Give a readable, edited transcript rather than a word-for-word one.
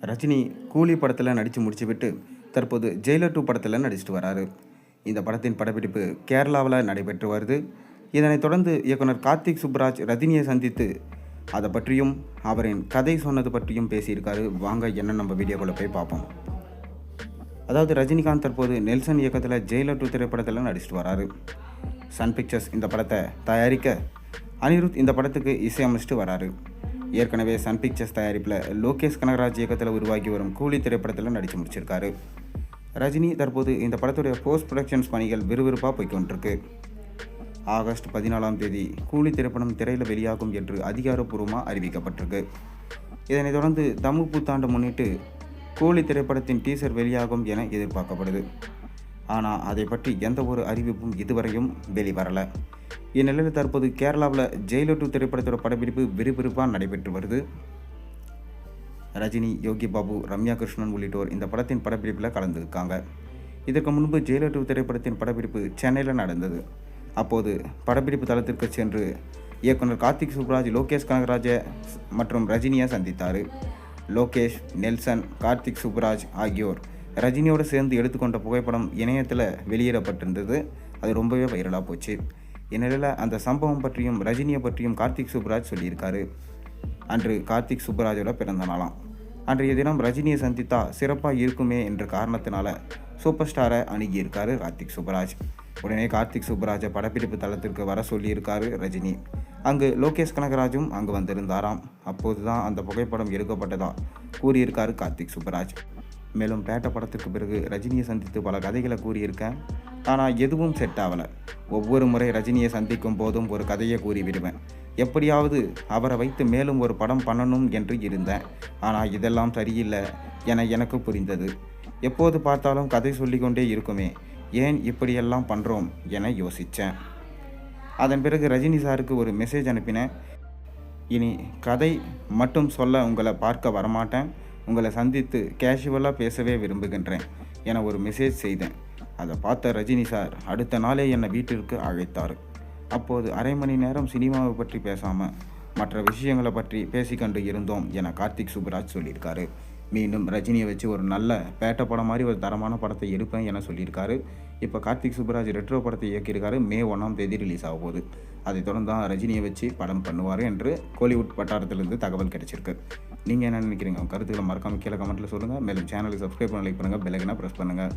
ரஜினி கூலி படத்தில் நடித்து முடிச்சுவிட்டு தற்போது ஜெயிலர் 2 படத்தில் நடிச்சிட்டு வராரு. இந்த படத்தின் படப்பிடிப்பு கேரளாவில் நடைபெற்று வருது. இதனைத் தொடர்ந்து இயக்குனர் கார்த்திக் சுப்புராஜ் ரஜினியை சந்தித்து அதை பற்றியும் அவரின் கதை சொன்னது பற்றியும் பேசியிருக்காரு. வாங்க என்ன நம்ம வீடியோக்குள்ளே போய் பார்ப்போம். அதாவது ரஜினிகாந்த் தற்போது நெல்சன் இயக்கத்தில் ஜெயிலர் 2 திரைப்படத்தில் நடிச்சிட்டு வராரு. சன் பிக்சர்ஸ் இந்த படத்தை தயாரிக்க அனிருத் இந்த படத்துக்கு இசையமைச்சிட்டு வராரு. ஏற்கனவே சன் பிக்சர்ஸ் தயாரிப்பில் லோகேஷ் கனகராஜ் இயக்கத்தில் உருவாகி வரும் கூலி திரைப்படத்தில் நடித்து முடிச்சிருக்காரு. ரஜினி தற்போது இந்த படத்துடைய போஸ்ட் ப்ரொடக்ஷன்ஸ் பணிகள் விறுவிறுப்பாக போய்கொண்டிருக்கு. ஆகஸ்ட் 14ஆம் தேதி கூலி திரைப்படம் திரையில் வெளியாகும் என்று அதிகாரப்பூர்வமாக அறிவிக்கப்பட்டிருக்கு. இதனைத் தொடர்ந்து தமிழ் புத்தாண்டு முன்னிட்டு கூலி திரைப்படத்தின் டீசர் வெளியாகும் என எதிர்பார்க்கப்படுது. ஆனால் அதை பற்றி எந்த ஒரு அறிவிப்பும் இதுவரையும் வெளிவரலை. இந்நிலையில் தற்போது கேரளாவில் ஜெயிலர் 2 திரைப்படத்தோட படப்பிடிப்பு விறுவிறுப்பாக நடைபெற்று வருது. ரஜினி, யோகி பாபு, ரம்யா கிருஷ்ணன் உள்ளிட்டோர் இந்த படத்தின் படப்பிடிப்பில் கலந்துருக்காங்க. இதற்கு முன்பு ஜெயிலர் 2 திரைப்படத்தின் படப்பிடிப்பு சென்னையில் நடந்தது. அப்போது படப்பிடிப்பு தளத்திற்கு சென்று இயக்குனர் கார்த்திக் சுப்புராஜ் லோகேஷ் கனகராஜை மற்றும் ரஜினியை சந்தித்தார். லோகேஷ், நெல்சன், கார்த்திக் சுப்புராஜ் ஆகியோர் ரஜினியோடு சேர்ந்து எடுத்துக்கொண்ட புகைப்படம் இணையத்தில் வெளியிடப்பட்டிருந்தது. அது ரொம்பவே வைரலாக போச்சு. இந்நிலையில் அந்த சம்பவம் பற்றியும் ரஜினியை பற்றியும் கார்த்திக் சுப்புராஜ் சொல்லியிருக்காரு. அன்று கார்த்திக் சுப்புராஜோட பிறந்த நாளாம். அன்றைய தினம் ரஜினியை சந்தித்தா சிறப்பாக இருக்குமே என்ற காரணத்தினால சூப்பர் ஸ்டாரை அணுகியிருக்காரு கார்த்திக் சுப்புராஜ். உடனே கார்த்திக் சுப்புராஜை படப்பிடிப்பு தளத்திற்கு வர சொல்லியிருக்காரு ரஜினி. அங்கு லோகேஷ் கனகராஜும் அங்கு வந்திருந்தாராம். அப்போது தான் அந்த புகைப்படம் எடுக்கப்பட்டதா கூறியிருக்காரு கார்த்திக் சுப்புராஜ். மேலும் பேட்ட படத்திற்கு பிறகு ரஜினியை சந்தித்து பல கதைகளை கூறியிருக்கேன். ஆனால் எதுவும் செட் ஆகலை. ஒவ்வொரு முறை ரஜினியை சந்திக்கும் போதும் ஒரு கதையை கூறிவிடுவேன். எப்படியாவது அவரை வைத்து மேலும் ஒரு படம் பண்ணணும் என்று இருந்தேன். ஆனால் இதெல்லாம் சரியில்லை என எனக்கு புரிந்தது. எப்போது பார்த்தாலும் கதை சொல்லிக்கொண்டே இருக்குமே, ஏன் இப்படியெல்லாம் பண்ணுறோம் என யோசித்தேன். அதன் பிறகு ரஜினி சாருக்கு ஒரு மெசேஜ் அனுப்பினேன். இனி கதை மட்டும் சொல்ல உங்களை பார்க்க வரமாட்டேன், உங்களை சந்தித்து கேஷுவலாக பேசவே விரும்புகின்றேன் என ஒரு மெசேஜ் செய்தேன். அதை பார்த்த ரஜினி சார் அடுத்த நாளே என்னை வீட்டிற்கு அழைத்தார். அப்போது அரை மணி நேரம் சினிமாவை பற்றி பேசாமல் மற்ற விஷயங்களை பற்றி பேசிக்கொண்டு இருந்தோம் என கார்த்திக் சுப்புராஜ் சொல்லியிருக்காரு. மீண்டும் ரஜினியை வச்சு ஒரு நல்ல பேட்ட படம் மாதிரி ஒரு தரமான படத்தை எடுப்பேன் என சொல்லியிருக்காரு. இப்போ கார்த்திக் சுப்புராஜ் ரெட்ரோ படத்தை இயக்கியிருக்காரு. மே 1ஆம் தேதி ரிலீஸ் ஆக போகுது. அதைத் தொடர்ந்து தான் ரஜினியை வச்சு படம் பண்ணுவார் என்று கோலிவுட் வட்டாரத்திலிருந்து தகவல் கிடைச்சிருக்கு. நீங்கள் என்ன நினைக்கிறீங்க? கருத்துக்களை மறக்காமல் கீழே கமெண்ட்டில் சொல்லுங்கள். மேலும் சேனலுக்கு சப்ஸ்கிரைப் பண்ண, லைக் பண்ணுங்கள், பெல் ஐகானை ப்ரெஸ் பண்ணுங்கள்.